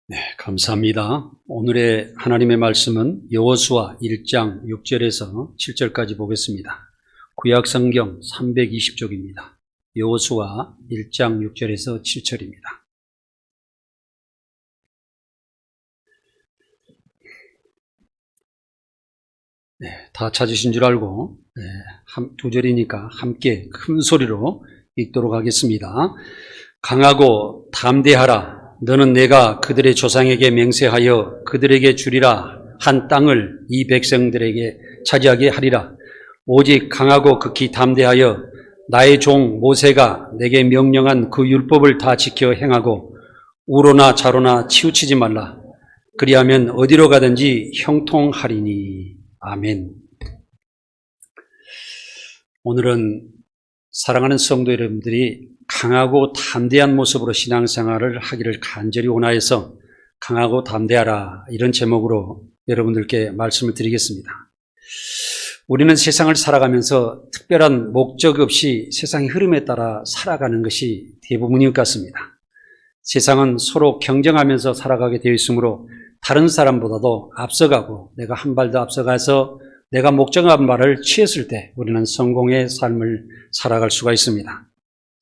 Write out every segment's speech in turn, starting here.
네, 감사합니다. 오늘의 하나님의 말씀은 여호수아 1장 6절에서 7절까지 보겠습니다. 구약성경 320쪽입니다. 여호수아 1장 6절에서 7절입니다. 네, 다 찾으신 줄 알고 두 절이니까 함께 큰 소리로 읽도록 하겠습니다. 강하고 담대하라. 너는 내가 그들의 조상에게 맹세하여 그들에게 주리라 한 땅을 이 백성들에게 차지하게 하리라. 오직 강하고 극히 담대하여 나의 종 모세가 내게 명령한 그 율법을 다 지켜 행하고 우로나 좌로나 치우치지 말라. 그리하면 어디로 가든지 형통하리니. 아멘. 오늘은 사랑하는 성도 여러분들이 강하고 담대한 모습으로 신앙생활을 하기를 간절히 원하여서 강하고 담대하라 이런 제목으로 여러분들께 말씀을 드리겠습니다. 우리는 세상을 살아가면서 특별한 목적 없이 세상의 흐름에 따라 살아가는 것이 대부분인 것 같습니다. 세상은 서로 경쟁하면서 살아가게 되어 있으므로 다른 사람보다도 앞서가고 내가 한 발 더 앞서가서 내가 목적한 바를 취했을 때 우리는 성공의 삶을 살아갈 수가 있습니다.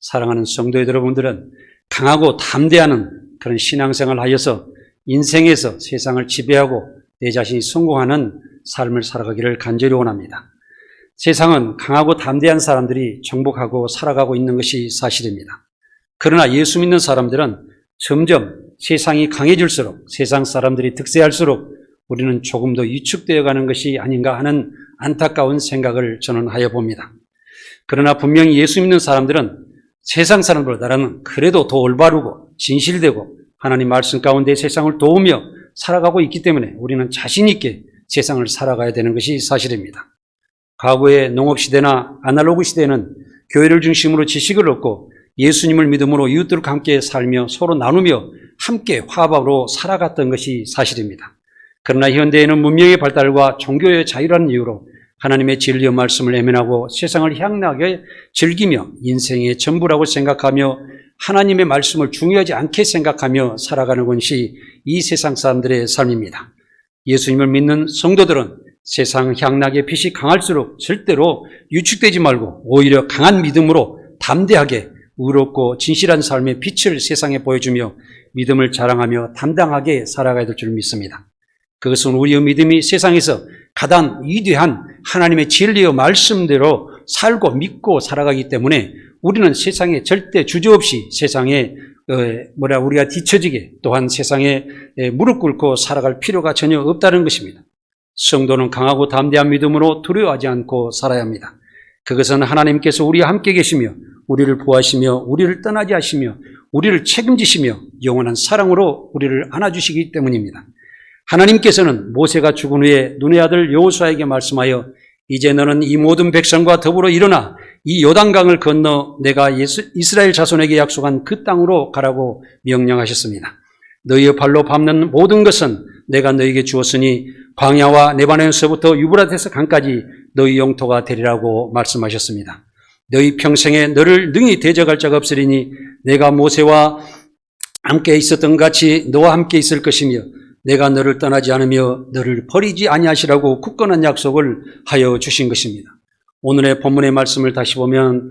사랑하는 성도 여러분들은 강하고 담대하는 그런 신앙생활을 하여서 인생에서 세상을 지배하고 내 자신이 성공하는 삶을 살아가기를 간절히 원합니다. 세상은 강하고 담대한 사람들이 정복하고 살아가고 있는 것이 사실입니다. 그러나 예수 믿는 사람들은 점점 세상이 강해질수록 세상 사람들이 득세할수록 우리는 조금 더 위축되어 가는 것이 아닌가 하는 안타까운 생각을 저는 하여 봅니다. 그러나 분명히 예수 믿는 사람들은 세상 사람들보다는 그래도 더 올바르고 진실되고 하나님 말씀 가운데 세상을 도우며 살아가고 있기 때문에 우리는 자신 있게 세상을 살아가야 되는 것이 사실입니다. 과거의 농업시대나 아날로그 시대에는 교회를 중심으로 지식을 얻고 예수님을 믿음으로 이웃들과 함께 살며 서로 나누며 함께 화합으로 살아갔던 것이 사실입니다. 그러나 현대에는 문명의 발달과 종교의 자유라는 이유로 하나님의 진리의 말씀을 외면하고 세상을 향락하게 즐기며 인생의 전부라고 생각하며 하나님의 말씀을 중요하지 않게 생각하며 살아가는 것이 이 세상 사람들의 삶입니다. 예수님을 믿는 성도들은 세상 향락의 빛이 강할수록 절대로 유축되지 말고 오히려 강한 믿음으로 담대하게 의롭고 진실한 삶의 빛을 세상에 보여주며 믿음을 자랑하며 담당하게 살아가야 될 줄 믿습니다. 그것은 우리의 믿음이 세상에서 가장 위대한 하나님의 진리의 말씀대로 살고 믿고 살아가기 때문에 우리는 세상에 절대 주저없이 세상에 우리가 뒤처지게 또한 세상에 무릎 꿇고 살아갈 필요가 전혀 없다는 것입니다. 성도는 강하고 담대한 믿음으로 두려워하지 않고 살아야 합니다. 그것은 하나님께서 우리와 함께 계시며 우리를 보호하시며 우리를 떠나지 하시며 우리를 책임지시며 영원한 사랑으로 우리를 안아주시기 때문입니다. 하나님께서는 모세가 죽은 후에 눈의 아들 여호수아에게 말씀하여 이제 너는 이 모든 백성과 더불어 일어나 이 요단강을 건너 내가 이스라엘 자손에게 약속한 그 땅으로 가라고 명령하셨습니다. 너희의 발로 밟는 모든 것은 내가 너희에게 주었으니 광야와 레바논에서부터 유브라데스 강까지 너희 영토가 되리라고 말씀하셨습니다. 너희 평생에 너를 능히 대적할 자가 없으리니 내가 모세와 함께 있었던 같이 너와 함께 있을 것이며 내가 너를 떠나지 않으며 너를 버리지 아니하시라고 굳건한 약속을 하여 주신 것입니다. 오늘의 본문의 말씀을 다시 보면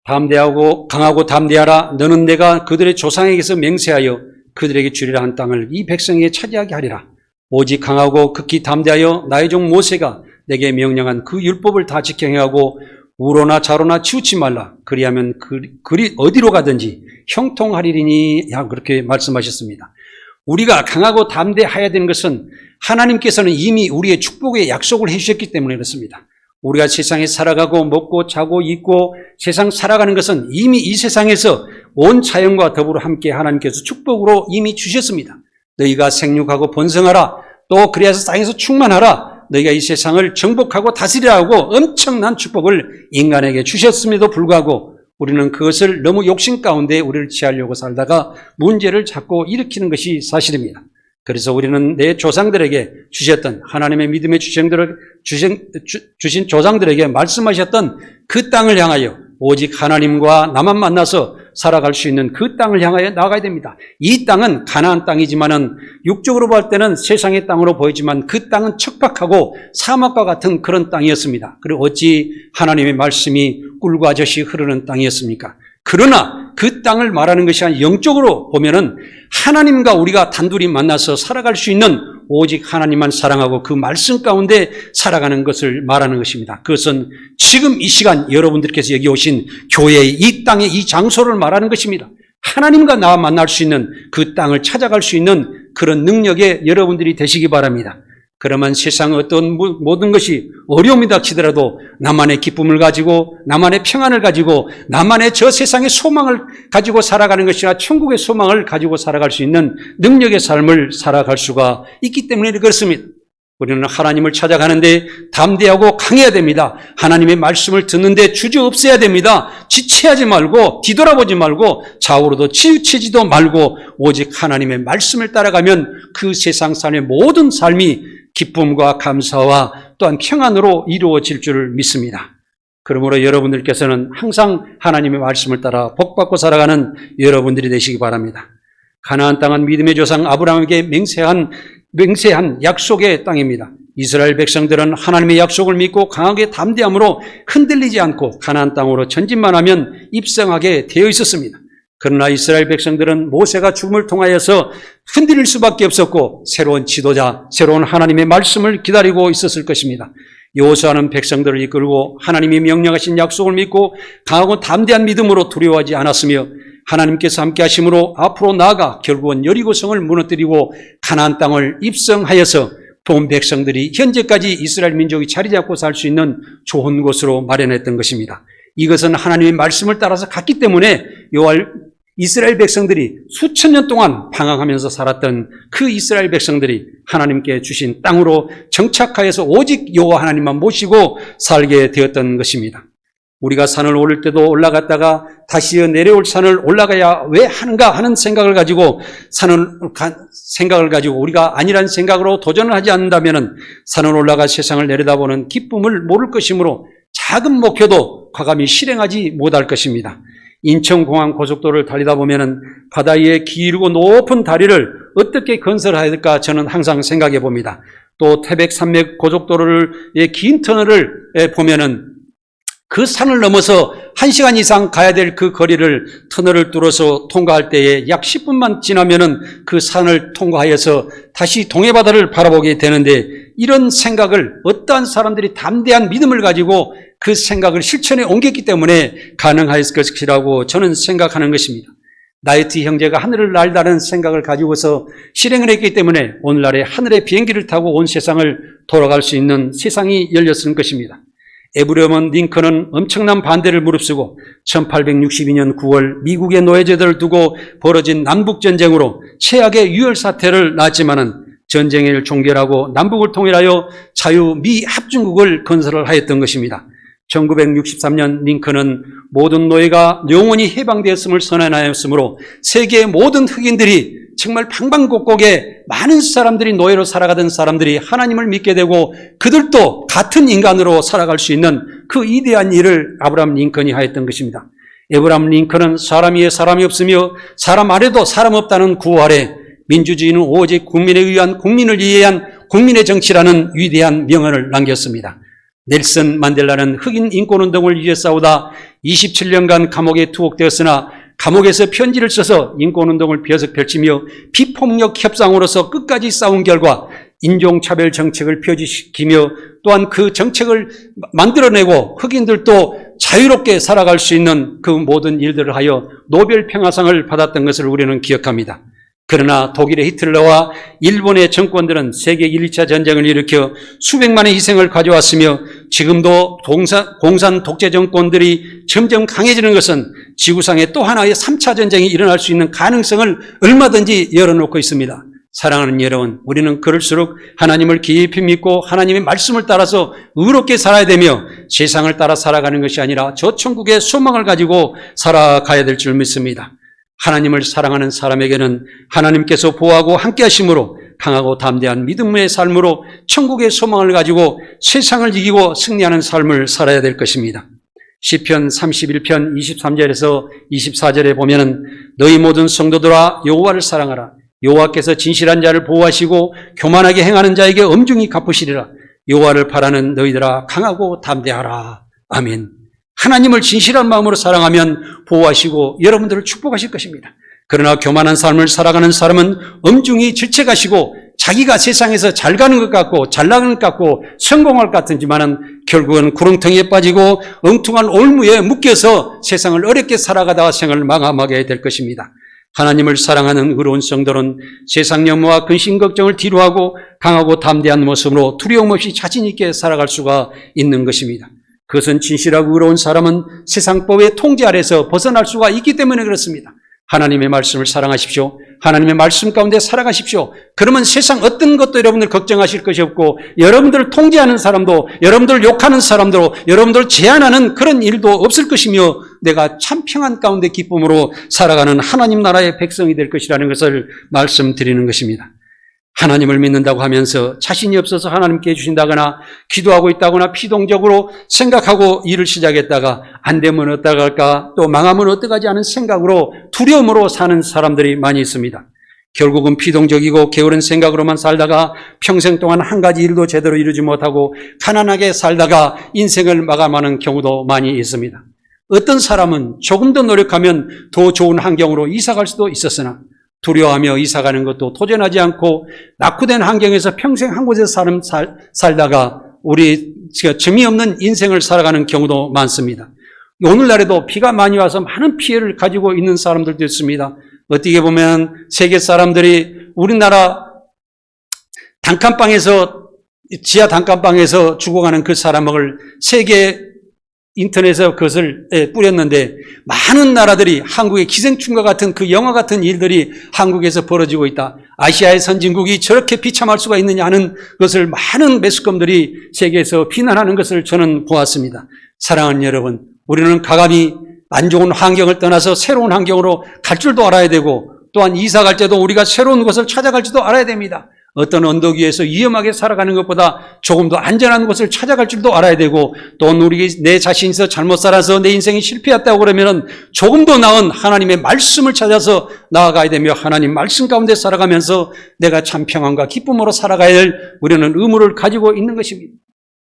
담대하고 강하고 담대하라. 너는 내가 그들의 조상에게서 맹세하여 그들에게 주리라 한 땅을 이 백성에게 차지하게 하리라. 오직 강하고 극히 담대하여 나의 종 모세가 내게 명령한 그 율법을 다 지켜 행하고 우로나 좌로나 치우치 말라. 그리하면 그리 어디로 가든지 형통하리니 그렇게 말씀하셨습니다. 우리가 강하고 담대해야 되는 것은 하나님께서는 이미 우리의 축복의 약속을 해주셨기 때문에 그렇습니다. 우리가 세상에 살아가고 먹고 자고 입고 세상 살아가는 것은 이미 이 세상에서 온 자연과 더불어 함께 하나님께서 축복으로 이미 주셨습니다. 너희가 생육하고 번성하라. 또 그래서 땅에서 충만하라. 너희가 이 세상을 정복하고 다스리라 하고 엄청난 축복을 인간에게 주셨음에도 불구하고 우리는 그것을 너무 욕심 가운데 우리를 취하려고 살다가 문제를 자꾸 일으키는 것이 사실입니다. 그래서 우리는 내 조상들에게 주셨던 하나님의 믿음의 주신 조상들에게 말씀하셨던 그 땅을 향하여 오직 하나님과 나만 만나서 살아갈 수 있는 그 땅을 향하여 나아가야 됩니다. 이 땅은 가나안 땅이지만은 육적으로 볼 때는 세상의 땅으로 보이지만 그 땅은 척박하고 사막과 같은 그런 땅이었습니다. 그리고 어찌 하나님의 말씀이 꿀과 젖이 흐르는 땅이었습니까? 그러나 그 땅을 말하는 것이 아니라 영적으로 보면은 하나님과 우리가 단둘이 만나서 살아갈 수 있는 오직 하나님만 사랑하고 그 말씀 가운데 살아가는 것을 말하는 것입니다. 그것은 지금 이 시간 여러분들께서 여기 오신 교회의 이 땅의 이 장소를 말하는 것입니다. 하나님과 나와 만날 수 있는 그 땅을 찾아갈 수 있는 그런 능력의 여러분들이 되시기 바랍니다. 그러면 세상의 어떤 모든 것이 어려움이 닥치더라도 나만의 기쁨을 가지고 나만의 평안을 가지고 나만의 저 세상의 소망을 가지고 살아가는 것이 아니라 천국의 소망을 가지고 살아갈 수 있는 능력의 삶을 살아갈 수가 있기 때문에 그렇습니다. 우리는 하나님을 찾아가는데 담대하고 강해야 됩니다. 하나님의 말씀을 듣는데 주저없어야 됩니다. 지체하지 말고 뒤돌아보지 말고 좌우로도 치우치지도 말고 오직 하나님의 말씀을 따라가면 그 세상 삶의 모든 삶이 기쁨과 감사와 또한 평안으로 이루어질 줄을 믿습니다. 그러므로 여러분들께서는 항상 하나님의 말씀을 따라 복받고 살아가는 여러분들이 되시기 바랍니다. 가나안 땅은 믿음의 조상 아브라함에게 맹세한 약속의 땅입니다. 이스라엘 백성들은 하나님의 약속을 믿고 강하게 담대함으로 흔들리지 않고 가나안 땅으로 전진만 하면 입성하게 되어 있었습니다. 그러나 이스라엘 백성들은 모세가 죽음을 통하여서 흔들릴 수밖에 없었고 새로운 지도자, 새로운 하나님의 말씀을 기다리고 있었을 것입니다. 여호수아는 백성들을 이끌고 하나님이 명령하신 약속을 믿고 강하고 담대한 믿음으로 두려워하지 않았으며 하나님께서 함께 하심으로 앞으로 나아가 결국은 여리고성을 무너뜨리고 가나안 땅을 입성하여서 본 백성들이 현재까지 이스라엘 민족이 자리 잡고 살 수 있는 좋은 곳으로 마련했던 것입니다. 이것은 하나님의 말씀을 따라서 갔기 때문에 이스라엘 백성들이 수천 년 동안 방황하면서 살았던 그 이스라엘 백성들이 하나님께 주신 땅으로 정착하여서 오직 여호와 하나님만 모시고 살게 되었던 것입니다. 우리가 산을 오를 때도 올라갔다가 다시 내려올 산을 올라가야 왜 하는가 하는 생각을 가지고 우리가 아니란 생각으로 도전을 하지 않는다면 산을 올라가 세상을 내려다보는 기쁨을 모를 것이므로 작은 목표도 과감히 실행하지 못할 것입니다. 인천공항 고속도로를 달리다 보면은 바다 위에 길고 높은 다리를 어떻게 건설해야 될까 저는 항상 생각해 봅니다. 또 태백산맥 고속도로의 긴 터널을 보면은 그 산을 넘어서 1시간 이상 가야 될 그 거리를 터널을 뚫어서 통과할 때에 약 10분만 지나면은 그 산을 통과하여서 다시 동해바다를 바라보게 되는데 이런 생각을 어떠한 사람들이 담대한 믿음을 가지고 그 생각을 실천에 옮겼기 때문에 가능했을 것이라고 저는 생각하는 것입니다. 나이트 형제가 하늘을 날다는 생각을 가지고서 실행을 했기 때문에 오늘날에 하늘의 비행기를 타고 온 세상을 돌아갈 수 있는 세상이 열렸을 것입니다. 에브리엄 링컨은 엄청난 반대를 무릅쓰고 1862년 9월 미국의 노예제도를 두고 벌어진 남북전쟁으로 최악의 유혈사태를 낳았지만은 전쟁을 종결하고 남북을 통일하여 자유미 합중국을 건설을 하였던 것입니다. 1963년 링컨은 모든 노예가 영원히 해방되었음을 선언하였으므로 세계의 모든 흑인들이 정말 방방곡곡에 많은 사람들이 노예로 살아가던 사람들이 하나님을 믿게 되고 그들도 같은 인간으로 살아갈 수 있는 그 위대한 일을 아브라함 링컨이 하였던 것입니다. 아브라함 링컨은 사람 위에 사람이 없으며 사람 아래도 사람 없다는 구호 아래 민주주의는 오직 국민에 의한 국민을 이해한 국민의 정치라는 위대한 명언을 남겼습니다. 넬슨 만델라는 흑인 인권운동을 위해 싸우다 27년간 감옥에 투옥되었으나 감옥에서 편지를 써서 인권운동을 계속 펼치며 비폭력 협상으로서 끝까지 싸운 결과 인종차별 정책을 폐지시키며 또한 그 정책을 만들어내고 흑인들도 자유롭게 살아갈 수 있는 그 모든 일들을 하여 노벨 평화상을 받았던 것을 우리는 기억합니다. 그러나 독일의 히틀러와 일본의 정권들은 세계 1, 2차 전쟁을 일으켜 수백만의 희생을 가져왔으며 지금도 공산 독재 정권들이 점점 강해지는 것은 지구상에 또 하나의 3차 전쟁이 일어날 수 있는 가능성을 얼마든지 열어놓고 있습니다. 사랑하는 여러분, 우리는 그럴수록 하나님을 깊이 믿고 하나님의 말씀을 따라서 의롭게 살아야 되며 세상을 따라 살아가는 것이 아니라 저 천국의 소망을 가지고 살아가야 될 줄 믿습니다. 하나님을 사랑하는 사람에게는 하나님께서 보호하고 함께 하심으로 강하고 담대한 믿음의 삶으로 천국의 소망을 가지고 세상을 이기고 승리하는 삶을 살아야 될 것입니다. 시편 31편 23절에서 24절에 보면은 너희 모든 성도들아 여호와를 사랑하라. 여호와께서 진실한 자를 보호하시고 교만하게 행하는 자에게 엄중히 갚으시리라. 여호와를 바라는 너희들아 강하고 담대하라. 아멘. 하나님을 진실한 마음으로 사랑하면 보호하시고 여러분들을 축복하실 것입니다. 그러나 교만한 삶을 살아가는 사람은 엄중히 질책하시고 자기가 세상에서 잘 가는 것 같고 잘 나가는 것 같고 성공할 것 같은지만은 결국은 구렁텅이에 빠지고 엉뚱한 올무에 묶여서 세상을 어렵게 살아가다가 생을 마감하게 될 것입니다. 하나님을 사랑하는 의로운 성도는 세상 염려와 근심 걱정을 뒤로하고 강하고 담대한 모습으로 두려움 없이 자신 있게 살아갈 수가 있는 것입니다. 그것은 진실하고 의로운 사람은 세상법의 통제 아래서 벗어날 수가 있기 때문에 그렇습니다. 하나님의 말씀을 사랑하십시오. 하나님의 말씀 가운데 살아가십시오. 그러면 세상 어떤 것도 여러분들 걱정하실 것이 없고 여러분들을 통제하는 사람도 여러분들을 욕하는 사람도 여러분들을 제한하는 그런 일도 없을 것이며 내가 참 평안 가운데 기쁨으로 살아가는 하나님 나라의 백성이 될 것이라는 것을 말씀드리는 것입니다. 하나님을 믿는다고 하면서 자신이 없어서 하나님께 해주신다거나 기도하고 있다거나 피동적으로 생각하고 일을 시작했다가 안 되면 어떡할까 또 망하면 어떡하지 하는 생각으로 두려움으로 사는 사람들이 많이 있습니다. 결국은 피동적이고 게으른 생각으로만 살다가 평생 동안 한 가지 일도 제대로 이루지 못하고 가난하게 살다가 인생을 마감하는 경우도 많이 있습니다. 어떤 사람은 조금 더 노력하면 더 좋은 환경으로 이사갈 수도 있었으나 두려워하며 이사가는 것도 도전하지 않고 낙후된 환경에서 평생 한 곳에서 살다가 우리 재미없는 인생을 살아가는 경우도 많습니다. 오늘날에도 비가 많이 와서 많은 피해를 가지고 있는 사람들도 있습니다. 어떻게 보면 세계 사람들이 우리나라 단칸방에서 지하 단칸방에서 죽어가는 그 사람을 세계 인터넷에 그것을 뿌렸는데 많은 나라들이 한국의 기생충과 같은 그 영화 같은 일들이 한국에서 벌어지고 있다. 아시아의 선진국이 저렇게 비참할 수가 있느냐 하는 것을 많은 매스컴들이 세계에서 비난하는 것을 저는 보았습니다. 사랑하는 여러분, 우리는 가감히 안 좋은 환경을 떠나서 새로운 환경으로 갈 줄도 알아야 되고 또한 이사 갈 때도 우리가 새로운 곳을 찾아갈 줄도 알아야 됩니다. 어떤 언덕 위에서 위험하게 살아가는 것보다 조금 더 안전한 곳을 찾아갈 줄도 알아야 되고 또 우리 내 자신에서 잘못 살아서 내 인생이 실패했다고 그러면은 조금 더 나은 하나님의 말씀을 찾아서 나아가야 되며 하나님 말씀 가운데 살아가면서 내가 참 평안과 기쁨으로 살아가야 될 우리는 의무를 가지고 있는 것입니다.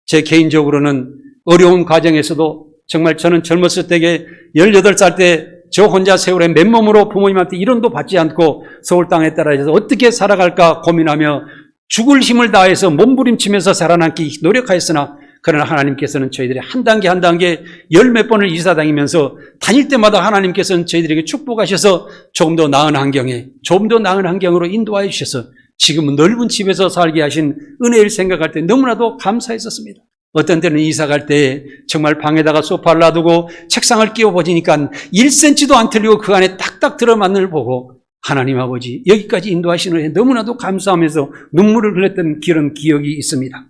제 개인적으로는 어려운 과정에서도 정말 저는 젊었을 때에 18살 때 저 혼자 세월에 맨몸으로 부모님한테 일원도 받지 않고 서울 땅에 따라서 어떻게 살아갈까 고민하며 죽을 힘을 다해서 몸부림치면서 살아남기 노력하였으나 그러나 하나님께서는 저희들이 한 단계 한 단계 열 몇 번을 이사 다니면서 다닐 때마다 하나님께서는 저희들에게 축복하셔서 조금 더 나은 환경에 조금 더 나은 환경으로 인도하여 주셔서 지금은 넓은 집에서 살게 하신 은혜를 생각할 때 너무나도 감사했었습니다. 어떤 때는 이사 갈 때 정말 방에다가 소파를 놔두고 책상을 끼워보니까 1cm도 안 틀리고 그 안에 딱딱 들어맞는 걸 보고 하나님 아버지 여기까지 인도하시는 애 너무나도 감사하면서 눈물을 흘렸던 그런 기억이 있습니다.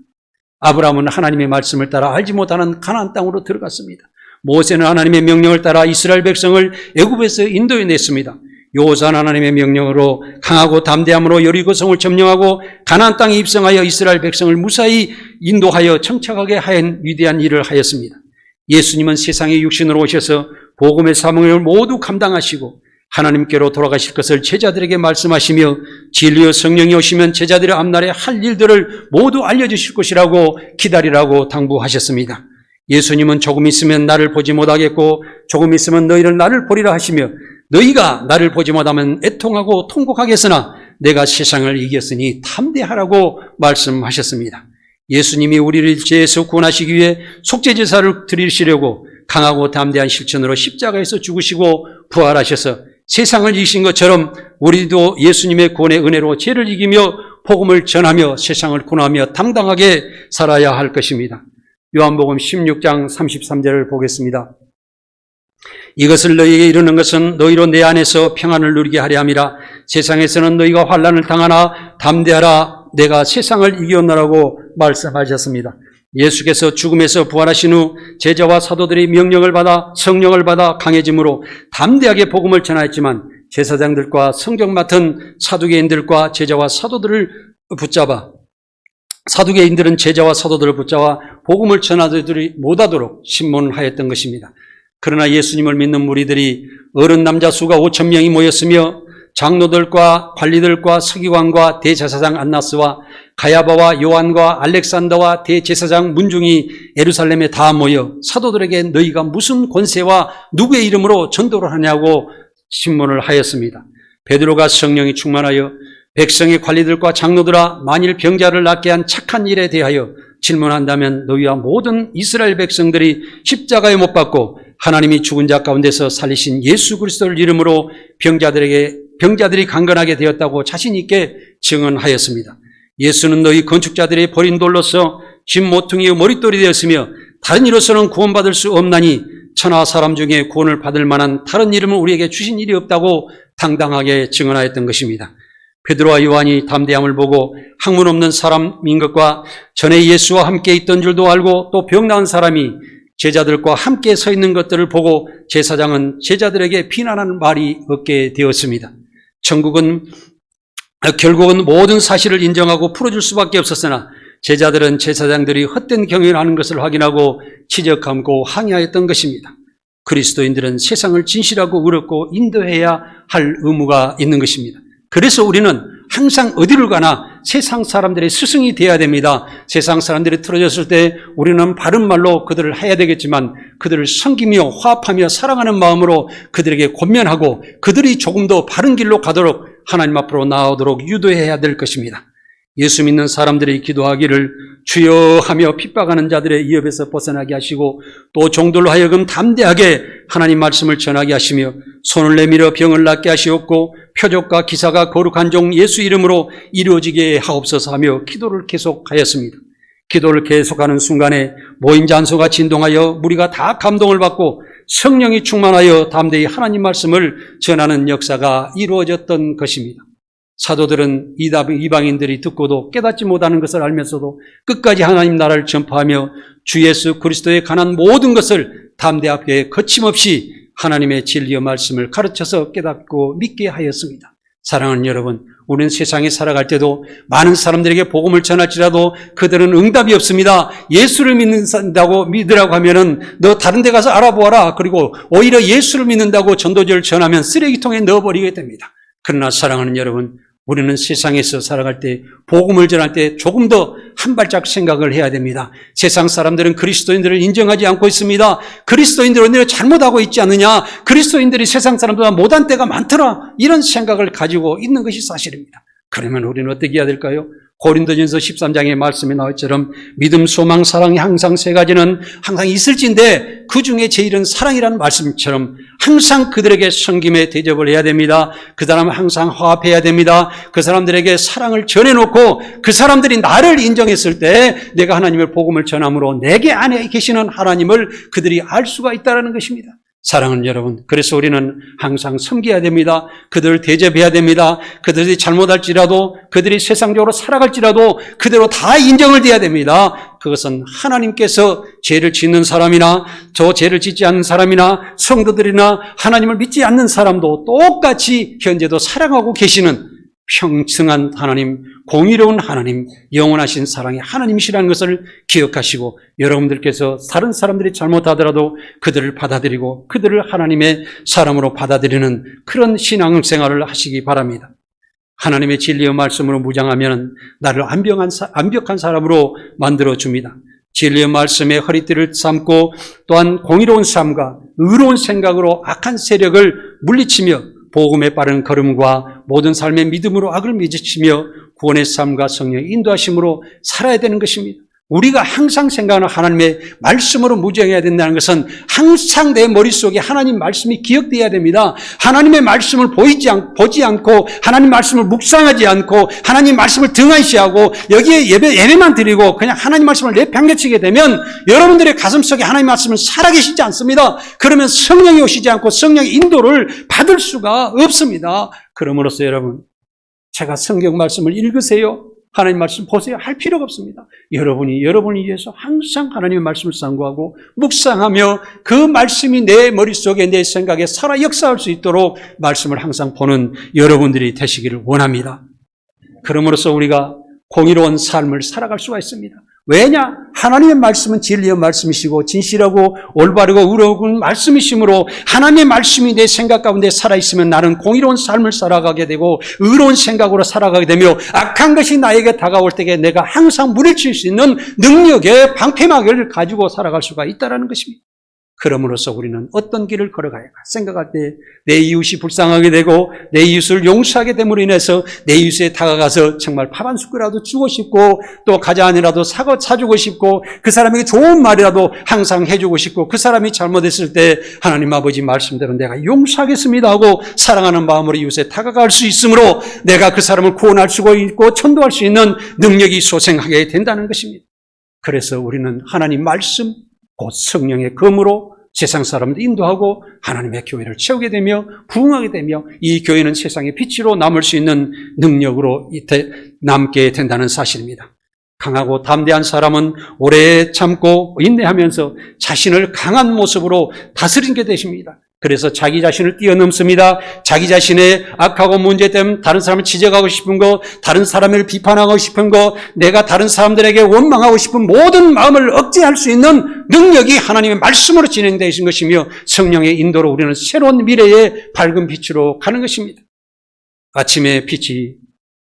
아브라함은 하나님의 말씀을 따라 알지 못하는 가나안 땅으로 들어갔습니다. 모세는 하나님의 명령을 따라 이스라엘 백성을 애굽에서 인도해냈습니다. 여호수아는 하나님의 명령으로 강하고 담대함으로 여리고성을 점령하고 가나안 땅에 입성하여 이스라엘 백성을 무사히 인도하여 청착하게 하는 위대한 일을 하였습니다. 예수님은 세상에 육신으로 오셔서 복음의 사명을 모두 감당하시고 하나님께로 돌아가실 것을 제자들에게 말씀하시며 진리의 성령이 오시면 제자들의 앞날에 할 일들을 모두 알려주실 것이라고 기다리라고 당부하셨습니다. 예수님은 조금 있으면 나를 보지 못하겠고 조금 있으면 너희를 나를 보리라 하시며 너희가 나를 보지 못하면 애통하고 통곡하겠으나 내가 세상을 이겼으니 담대하라고 말씀하셨습니다. 예수님이 우리를 죄에서 구원하시기 위해 속죄제사를 드리시려고 강하고 담대한 실천으로 십자가에서 죽으시고 부활하셔서 세상을 이기신 것처럼 우리도 예수님의 구원의 은혜로 죄를 이기며 복음을 전하며 세상을 구원하며 당당하게 살아야 할 것입니다. 요한복음 16장 33절을 보겠습니다. 이것을 너희에게 이르는 것은 너희로 내 안에서 평안을 누리게 하려 함이라. 세상에서는 너희가 환난을 당하나 담대하라. 내가 세상을 이겼노라고 말씀하셨습니다. 예수께서 죽음에서 부활하신 후 제자와 사도들이 명령을 받아 성령을 받아 강해짐으로 담대하게 복음을 전하였지만 제사장들과 성경 맡은 사두개인들과 제자와 사도들을 붙잡아 사두개인들은 제자와 사도들을 붙잡아 복음을 전하들이 못하도록 신문을 하였던 것입니다. 그러나 예수님을 믿는 무리들이 어른 남자 수가 5천 명이 모였으며 장로들과 관리들과 서기관과 대제사장 안나스와 가야바와 요한과 알렉산더와 대제사장 문중이 예루살렘에 다 모여 사도들에게 너희가 무슨 권세와 누구의 이름으로 전도를 하냐고 신문을 하였습니다. 베드로가 성령이 충만하여 백성의 관리들과 장로들아, 만일 병자를 낫게 한 착한 일에 대하여 질문한다면 너희와 모든 이스라엘 백성들이 십자가에 못 박고 하나님이 죽은 자 가운데서 살리신 예수 그리스도를 이름으로 병자들이 강건하게 되었다고 자신 있게 증언하였습니다. 예수는 너희 건축자들의 버린 돌로서 집 모퉁이의 머릿돌이 되었으며 다른 이로서는 구원받을 수 없나니 천하 사람 중에 구원을 받을 만한 다른 이름을 우리에게 주신 일이 없다고 당당하게 증언하였던 것입니다. 베드로와 요한이 담대함을 보고 학문 없는 사람인 것과 전에 예수와 함께 있던 줄도 알고 또 병 나은 사람이 제자들과 함께 서 있는 것들을 보고 제사장은 제자들에게 비난하는 말이 없게 되었습니다. 결국은 모든 사실을 인정하고 풀어줄 수밖에 없었으나 제자들은 제사장들이 헛된 경영을 하는 것을 확인하고 지적하고 항의하였던 것입니다. 그리스도인들은 세상을 진실하고 의롭고 인도해야 할 의무가 있는 것입니다. 그래서 우리는 항상 어디를 가나 세상 사람들의 스승이 되어야 됩니다. 세상 사람들이 틀어졌을 때 우리는 바른 말로 그들을 해야 되겠지만 그들을 섬기며 화합하며 사랑하는 마음으로 그들에게 권면하고 그들이 조금 더 바른 길로 가도록 하나님 앞으로 나아오도록 유도해야 될 것입니다. 예수 믿는 사람들이 기도하기를 주여 하며 핍박하는 자들의 위협에서 벗어나게 하시고 또 종들로 하여금 담대하게 하나님 말씀을 전하게 하시며 손을 내밀어 병을 낫게 하시옵고 표적과 기사가 거룩한 종 예수 이름으로 이루어지게 하옵소서 하며 기도를 계속하였습니다. 기도를 계속하는 순간에 모인 잔소가 진동하여 무리가 다 감동을 받고 성령이 충만하여 담대히 하나님 말씀을 전하는 역사가 이루어졌던 것입니다. 사도들은 이방인들이 듣고도 깨닫지 못하는 것을 알면서도 끝까지 하나님 나라를 전파하며 주 예수 그리스도에 관한 모든 것을 담대하게 거침없이 하나님의 진리의 말씀을 가르쳐서 깨닫고 믿게 하였습니다. 사랑하는 여러분, 우리는 세상에 살아갈 때도 많은 사람들에게 복음을 전할지라도 그들은 응답이 없습니다. 예수를 믿는다고 믿으라고 하면은 너 다른 데 가서 알아보아라. 그리고 오히려 예수를 믿는다고 전도지를 전하면 쓰레기통에 넣어버리게 됩니다. 그러나 사랑하는 여러분, 우리는 세상에서 살아갈 때 복음을 전할 때 조금 더 한 발짝 생각을 해야 됩니다. 세상 사람들은 그리스도인들을 인정하지 않고 있습니다. 그리스도인들은 오히려 잘못하고 있지 않느냐, 그리스도인들이 세상 사람들보다 못한 때가 많더라, 이런 생각을 가지고 있는 것이 사실입니다. 그러면 우리는 어떻게 해야 될까요? 고린도전서 13장의 말씀에 나와 있처럼 믿음, 소망, 사랑이 항상 세 가지는 항상 있을진데 그 중에 제일은 사랑이라는 말씀처럼 항상 그들에게 섬김에 대접을 해야 됩니다. 그 사람은 항상 화합해야 됩니다. 그 사람들에게 사랑을 전해놓고 그 사람들이 나를 인정했을 때 내가 하나님의 복음을 전함으로 내게 안에 계시는 하나님을 그들이 알 수가 있다는 것입니다. 사랑하는 여러분, 그래서 우리는 항상 섬겨야 됩니다. 그들을 대접해야 됩니다. 그들이 잘못할지라도, 그들이 세상적으로 살아갈지라도 그대로 다 인정을 해야 됩니다. 그것은 하나님께서 죄를 짓는 사람이나 저 죄를 짓지 않는 사람이나 성도들이나 하나님을 믿지 않는 사람도 똑같이 현재도 사랑하고 계시는 평등한 하나님, 공의로운 하나님, 영원하신 사랑의 하나님이시라는 것을 기억하시고 여러분들께서 다른 사람들이 잘못하더라도 그들을 받아들이고 그들을 하나님의 사람으로 받아들이는 그런 신앙생활을 하시기 바랍니다. 하나님의 진리의 말씀으로 무장하면 나를 완벽한 사람으로 만들어줍니다. 진리의 말씀에 허리띠를 삼고 또한 공의로운 삶과 의로운 생각으로 악한 세력을 물리치며 복음에 빠른 걸음과 모든 삶의 믿음으로 악을 미치며 구원의 삶과 성령의 인도하심으로 살아야 되는 것입니다. 우리가 항상 생각하는 하나님의 말씀으로 무장해야 된다는 것은 항상 내 머릿속에 하나님 말씀이 기억되어야 됩니다. 하나님의 말씀을 보지 않고 하나님 말씀을 묵상하지 않고 하나님 말씀을 등한시하고 여기에 예배만 드리고 그냥 하나님 말씀을 내팽개치게 되면 여러분들의 가슴속에 하나님 말씀은 살아계시지 않습니다. 그러면 성령이 오시지 않고 성령의 인도를 받을 수가 없습니다. 그러므로서 여러분, 제가 성경 말씀을 읽으세요, 하나님 말씀 보세요 할 필요가 없습니다. 여러분을 위해서 항상 하나님의 말씀을 상고하고 묵상하며 그 말씀이 내 머릿속에 내 생각에 살아 역사할 수 있도록 말씀을 항상 보는 여러분들이 되시기를 원합니다. 그러므로서 우리가 공의로운 삶을 살아갈 수가 있습니다. 왜냐? 하나님의 말씀은 진리의 말씀이시고 진실하고 올바르고 의로운 말씀이시므로 하나님의 말씀이 내 생각 가운데 살아있으면 나는 공의로운 삶을 살아가게 되고 의로운 생각으로 살아가게 되며 악한 것이 나에게 다가올 때에 내가 항상 물리칠 수 있는 능력의 방패막을 가지고 살아갈 수가 있다는 것입니다. 그럼으로써 우리는 어떤 길을 걸어가야 생각할 때 내 이웃이 불쌍하게 되고 내 이웃을 용서하게 됨으로 인해서 내 이웃에 다가가서 정말 밥 한 숟가락이라도 주고 싶고 또 과자 아니라도 사주고 싶고 그 사람에게 좋은 말이라도 항상 해주고 싶고 그 사람이 잘못했을 때 하나님 아버지 말씀대로 내가 용서하겠습니다 하고 사랑하는 마음으로 이웃에 다가갈 수 있으므로 내가 그 사람을 구원할 수 있고 천도할 수 있는 능력이 소생하게 된다는 것입니다. 그래서 우리는 하나님 말씀 곧 성령의 검으로 세상 사람들 인도하고 하나님의 교회를 채우게 되며 부흥하게 되며 이 교회는 세상의 빛으로 남을 수 있는 능력으로 남게 된다는 사실입니다. 강하고 담대한 사람은 오래 참고 인내하면서 자신을 강한 모습으로 다스리게 되십니다. 그래서 자기 자신을 뛰어넘습니다. 자기 자신의 악하고 문제점, 다른 사람을 지적하고 싶은 거, 다른 사람을 비판하고 싶은 거, 내가 다른 사람들에게 원망하고 싶은 모든 마음을 억제할 수 있는 능력이 하나님의 말씀으로 진행되신 것이며 성령의 인도로 우리는 새로운 미래의 밝은 빛으로 가는 것입니다. 아침의 빛이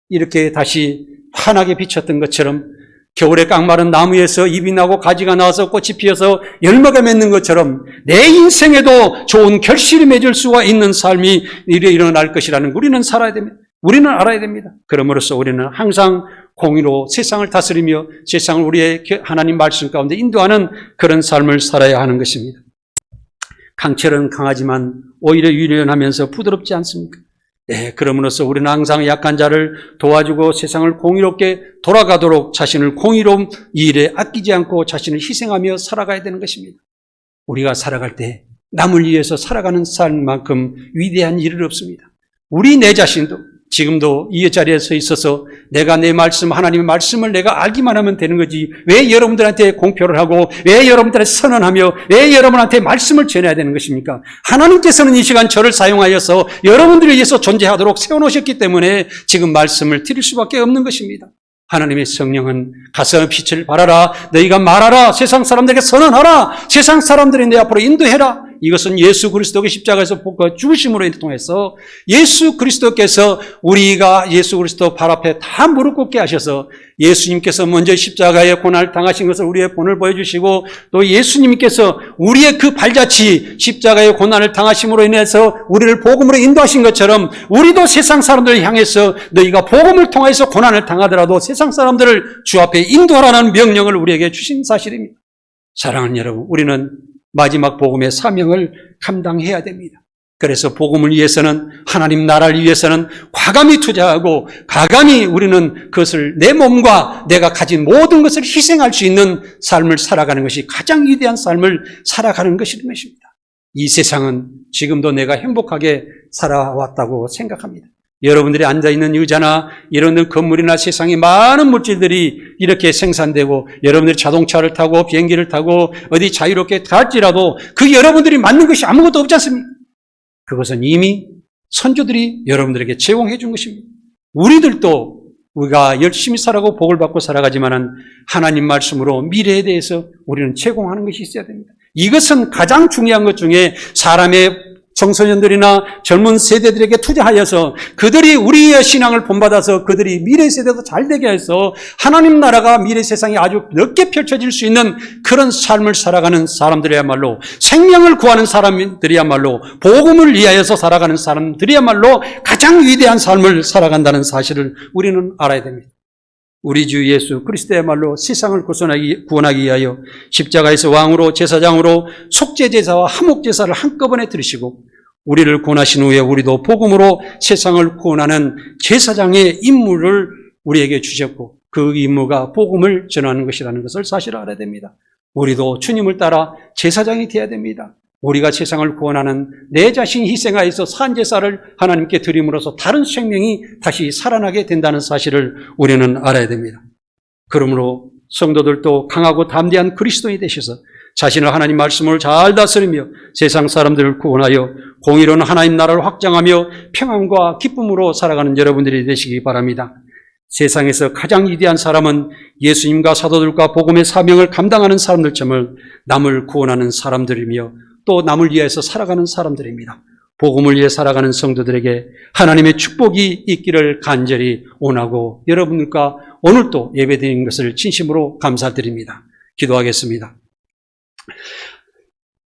이렇게 다시 환하게 비쳤던 것처럼 겨울에 깡마른 나무에서 잎이 나고 가지가 나와서 꽃이 피어서 열매가 맺는 것처럼 내 인생에도 좋은 결실이 맺을 수가 있는 삶이 일어날 것이라는 우리는 살아야 됩니다. 우리는 알아야 됩니다. 그러므로써 우리는 항상 공의로 세상을 다스리며 세상을 우리의 하나님 말씀 가운데 인도하는 그런 삶을 살아야 하는 것입니다. 강철은 강하지만 오히려 유연하면서 부드럽지 않습니까? 네, 그러므로써 우리는 항상 약한 자를 도와주고 세상을 공의롭게 돌아가도록 자신을 공의로운 이 일에 아끼지 않고 자신을 희생하며 살아가야 되는 것입니다. 우리가 살아갈 때 남을 위해서 살아가는 삶만큼 위대한 일은 없습니다. 우리 내 자신도 지금도 이 자리에 서 있어서 내가 내 말씀, 하나님의 말씀을 내가 알기만 하면 되는 거지 왜 여러분들한테 공표를 하고 왜 여러분들한테 선언하며 왜 여러분한테 말씀을 전해야 되는 것입니까? 하나님께서는 이 시간 저를 사용하여서 여러분들을 위해서 존재하도록 세워놓으셨기 때문에 지금 말씀을 드릴 수밖에 없는 것입니다. 하나님의 성령은 가서 빛을 발하라, 너희가 말하라, 세상 사람들에게 선언하라, 세상 사람들이 내 앞으로 인도해라. 이것은 예수 그리스도의 십자가에서 죽으심으로 통해서 예수 그리스도께서 우리가 예수 그리스도 발 앞에 다 무릎 꿇게 하셔서 예수님께서 먼저 십자가의 고난을 당하신 것을 우리의 본을 보여주시고 또 예수님께서 우리의 그 발자취 십자가의 고난을 당하심으로 인해서 우리를 복음으로 인도하신 것처럼 우리도 세상 사람들을 향해서 너희가 복음을 통해서 고난을 당하더라도 세상 사람들을 주 앞에 인도하라는 명령을 우리에게 주신 사실입니다. 사랑하는 여러분, 우리는 마지막 복음의 사명을 감당해야 됩니다. 그래서 복음을 위해서는 하나님 나라를 위해서는 과감히 투자하고 과감히 우리는 그것을 내 몸과 내가 가진 모든 것을 희생할 수 있는 삶을 살아가는 것이 가장 위대한 삶을 살아가는 것입니다. 이 세상은 지금도 내가 행복하게 살아왔다고 생각합니다. 여러분들이 앉아있는 의자나 이런 건물이나 세상에 많은 물질들이 이렇게 생산되고 여러분들이 자동차를 타고 비행기를 타고 어디 자유롭게 갈지라도 그 여러분들이 만든 것이 아무것도 없지 않습니까? 그것은 이미 선조들이 여러분들에게 제공해 준 것입니다. 우리들도 우리가 열심히 살아가고 복을 받고 살아가지만은 하나님 말씀으로 미래에 대해서 우리는 제공하는 것이 있어야 됩니다. 이것은 가장 중요한 것 중에 사람의 청소년들이나 젊은 세대들에게 투자하여서 그들이 우리의 신앙을 본받아서 그들이 미래 세대도 잘 되게 해서 하나님 나라가 미래 세상에 아주 넓게 펼쳐질 수 있는 그런 삶을 살아가는 사람들이야말로 생명을 구하는 사람들이야말로 복음을 위하여서 살아가는 사람들이야말로 가장 위대한 삶을 살아간다는 사실을 우리는 알아야 됩니다. 우리 주 예수 그리스도야말로 세상을 구원하기 위하여 십자가에서 왕으로 제사장으로 속죄제사와 화목제사를 한꺼번에 들으시고 우리를 구원하신 후에 우리도 복음으로 세상을 구원하는 제사장의 임무를 우리에게 주셨고 그 임무가 복음을 전하는 것이라는 것을 사실 알아야 됩니다. 우리도 주님을 따라 제사장이 되어야 됩니다. 우리가 세상을 구원하는 내 자신 희생하여서 산제사를 하나님께 드림으로써 다른 생명이 다시 살아나게 된다는 사실을 우리는 알아야 됩니다. 그러므로 성도들도 강하고 담대한 그리스도인이 되셔서 자신을 하나님 말씀을 잘 다스리며 세상 사람들을 구원하여 공의로운 하나님 나라를 확장하며 평안과 기쁨으로 살아가는 여러분들이 되시기 바랍니다. 세상에서 가장 위대한 사람은 예수님과 사도들과 복음의 사명을 감당하는 사람들처럼 남을 구원하는 사람들이며 또 남을 위해서 살아가는 사람들입니다. 복음을 위해 살아가는 성도들에게 하나님의 축복이 있기를 간절히 원하고 여러분과 오늘도 예배드리는 것을 진심으로 감사드립니다. 기도하겠습니다.